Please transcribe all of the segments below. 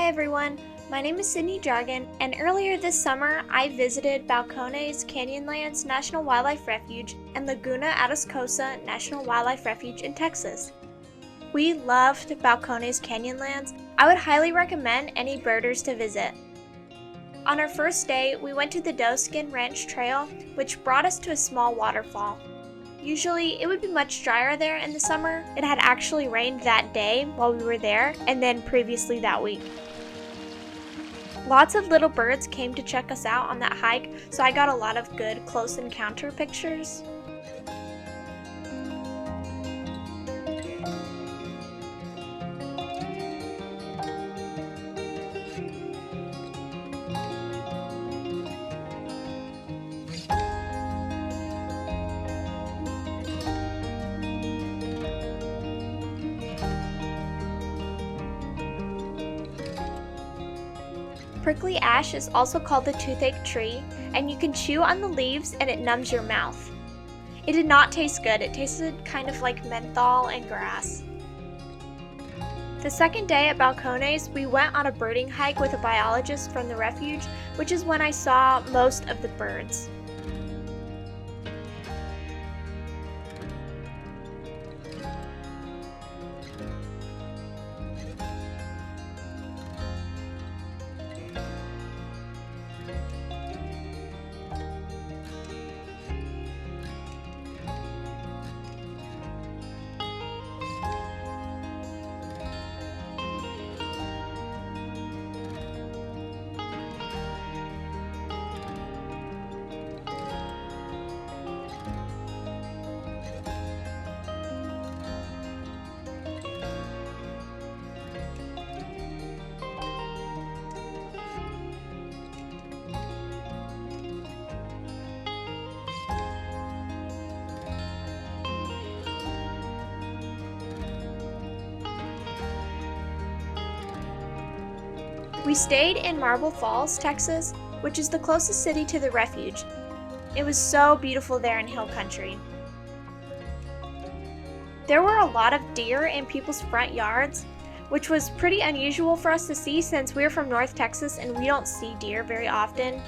Hi everyone, my name is Sydney Dragon, and earlier this summer I visited Balcones Canyonlands National Wildlife Refuge and Laguna Atascosa National Wildlife Refuge in Texas. We loved Balcones Canyonlands. I would highly recommend any birders to visit. On our first day, we went to the Doeskin Ranch Trail, which brought us to a small waterfall. Usually, it would be much drier there in the summer. It had actually rained that day while we were there, and then previously that week. Lots of little birds came to check us out on that hike, so I got a lot of good close encounter pictures. Prickly ash is also called the toothache tree, and you can chew on the leaves and it numbs your mouth. It did not taste good. It tasted kind of like menthol and grass. The second day at Balcones, we went on a birding hike with a biologist from the refuge, which is when I saw most of the birds. We stayed in Marble Falls, Texas, which is the closest city to the refuge. It was so beautiful there in hill country. There were a lot of deer in people's front yards, which was pretty unusual for us to see since we're from North Texas and we don't see deer very often.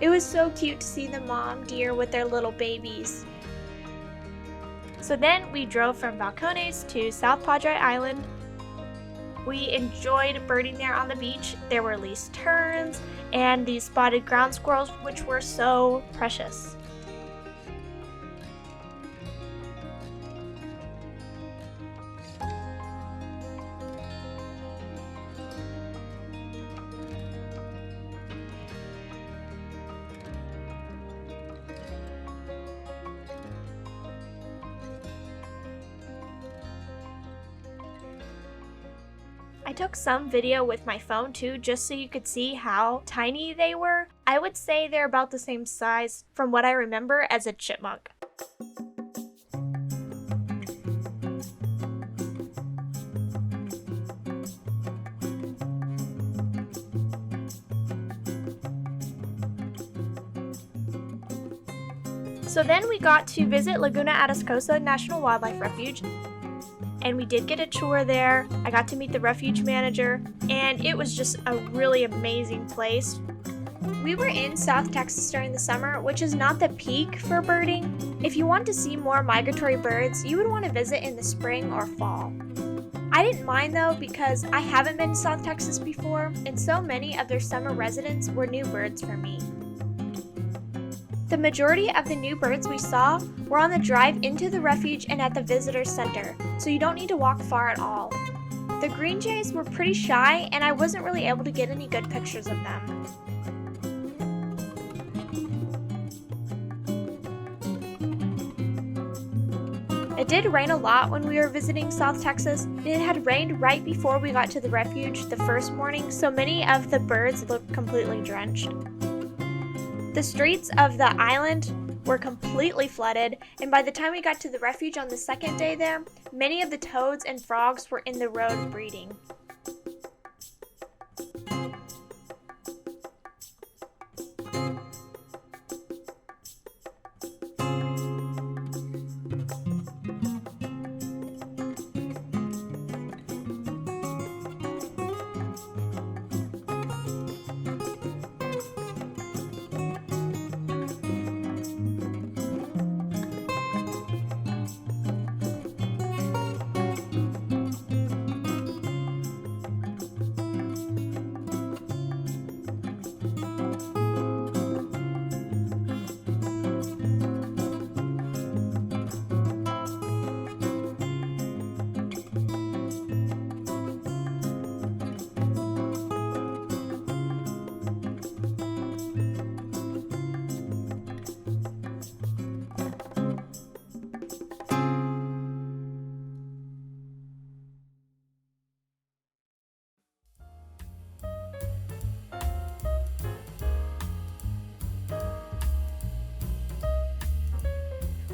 It was so cute to see the mom deer with their little babies. So then we drove from Balcones to South Padre Island. We enjoyed birding there on the beach. There were least terns and these spotted ground squirrels, which were so precious. I took some video with my phone too, just so you could see how tiny they were. I would say they're about the same size, from what I remember, as a chipmunk. So then we got to visit Laguna Atascosa National Wildlife Refuge. And we did get a tour there. I got to meet the refuge manager, and it was just a really amazing place. We were in South Texas during the summer, which is not the peak for birding. If you want to see more migratory birds, you would want to visit in the spring or fall. I didn't mind though because I haven't been to South Texas before, and so many of their summer residents were new birds for me. The majority of the new birds we saw were on the drive into the refuge and at the visitor center, so you don't need to walk far at all. The green jays were pretty shy, and I wasn't really able to get any good pictures of them. It did rain a lot when we were visiting South Texas, and it had rained right before we got to the refuge the first morning, so many of the birds looked completely drenched. The streets of the island were completely flooded, and by the time we got to the refuge on the second day there, many of the toads and frogs were in the road breeding.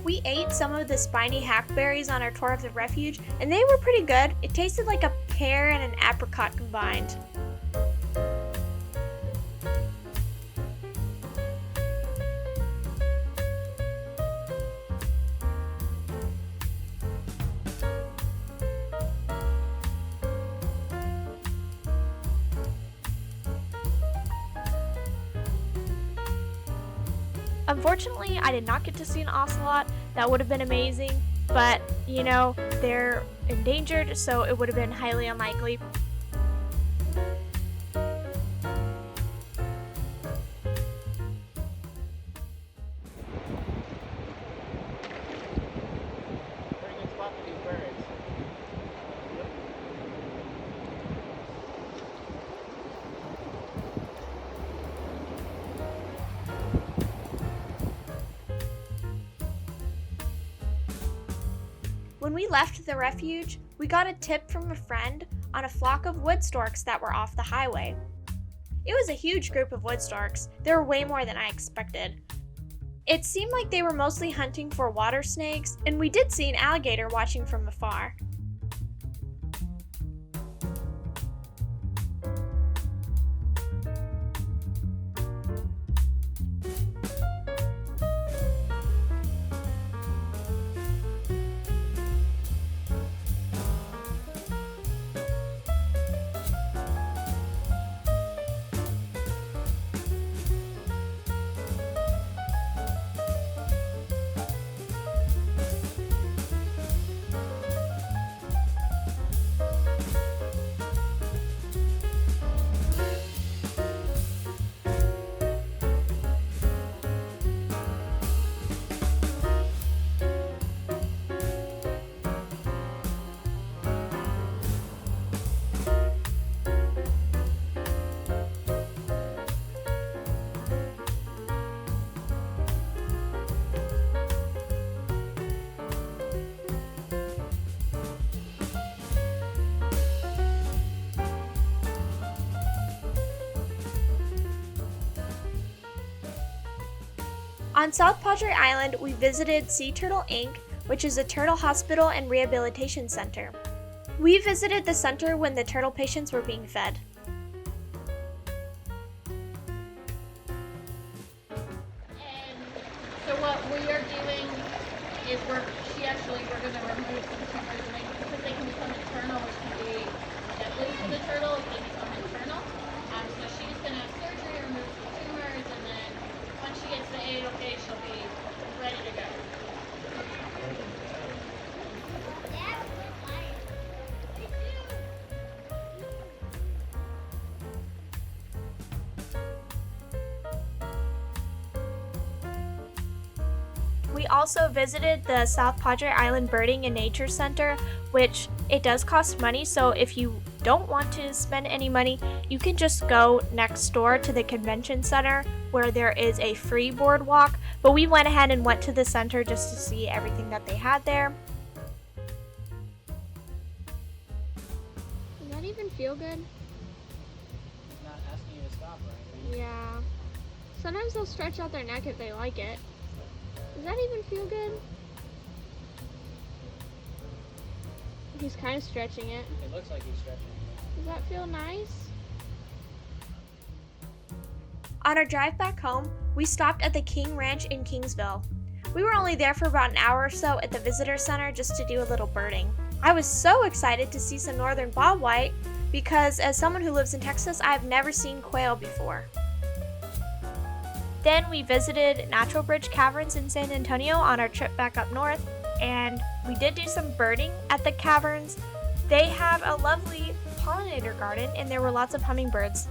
We ate some of the spiny hackberries on our tour of the refuge, and they were pretty good. It tasted like a pear and an apricot combined. Unfortunately, I did not get to see an ocelot. That would have been amazing, but you know, they're endangered, so it would have been highly unlikely. Pretty good spot for these birds. When we left the refuge, we got a tip from a friend on a flock of wood storks that were off the highway. It was a huge group of wood storks. There were way more than I expected. It seemed like they were mostly hunting for water snakes, and we did see an alligator watching from afar. On South Padre Island, we visited Sea Turtle Inc., which is a turtle hospital and rehabilitation center. We visited the center when the turtle patients were being fed. And so what we are doing is we're going to remove some tumors and because they can become internal, which can be deadly for the turtle if they become internal. So she's going to have surgery, remove some tumors, and then once she gets the A-OK, she'll be ready to go. We also visited the South Padre Island Birding and Nature Center, which it does cost money, so if you don't want to spend any money, you can just go next door to the convention center where there is a free boardwalk, but we went ahead and went to the center just to see everything that they had there. Does that even feel good? It's not asking you to stop or anything. Yeah. Sometimes they'll stretch out their neck if they like it. Does that even feel good? He's kind of stretching it. It looks like he's stretching. Does that feel nice? On our drive back home, we stopped at the King Ranch in Kingsville. We were only there for about an hour or so at the visitor center just to do a little birding. I was so excited to see some northern bobwhite because as someone who lives in Texas, I've never seen quail before. Then we visited Natural Bridge Caverns in San Antonio on our trip back up north, and we did do some birding at the caverns. They have a lovely pollinator garden, and there were lots of hummingbirds.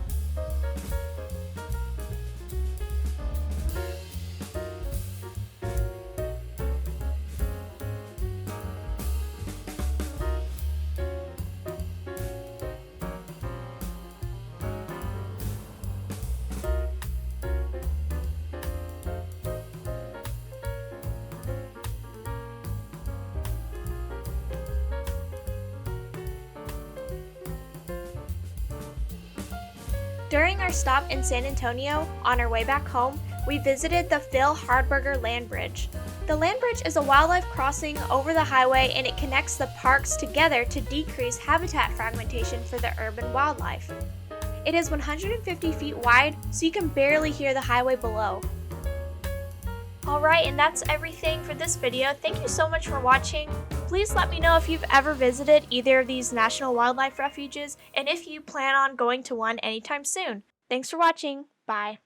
During our stop in San Antonio, on our way back home, we visited the Phil Hardberger Land Bridge. The land bridge is a wildlife crossing over the highway, and it connects the parks together to decrease habitat fragmentation for the urban wildlife. It is 150 feet wide, so you can barely hear the highway below. Alright, and that's everything for this video. Thank you so much for watching. Please let me know if you've ever visited either of these National Wildlife Refuges, and if you plan on going to one anytime soon. Thanks for watching. Bye.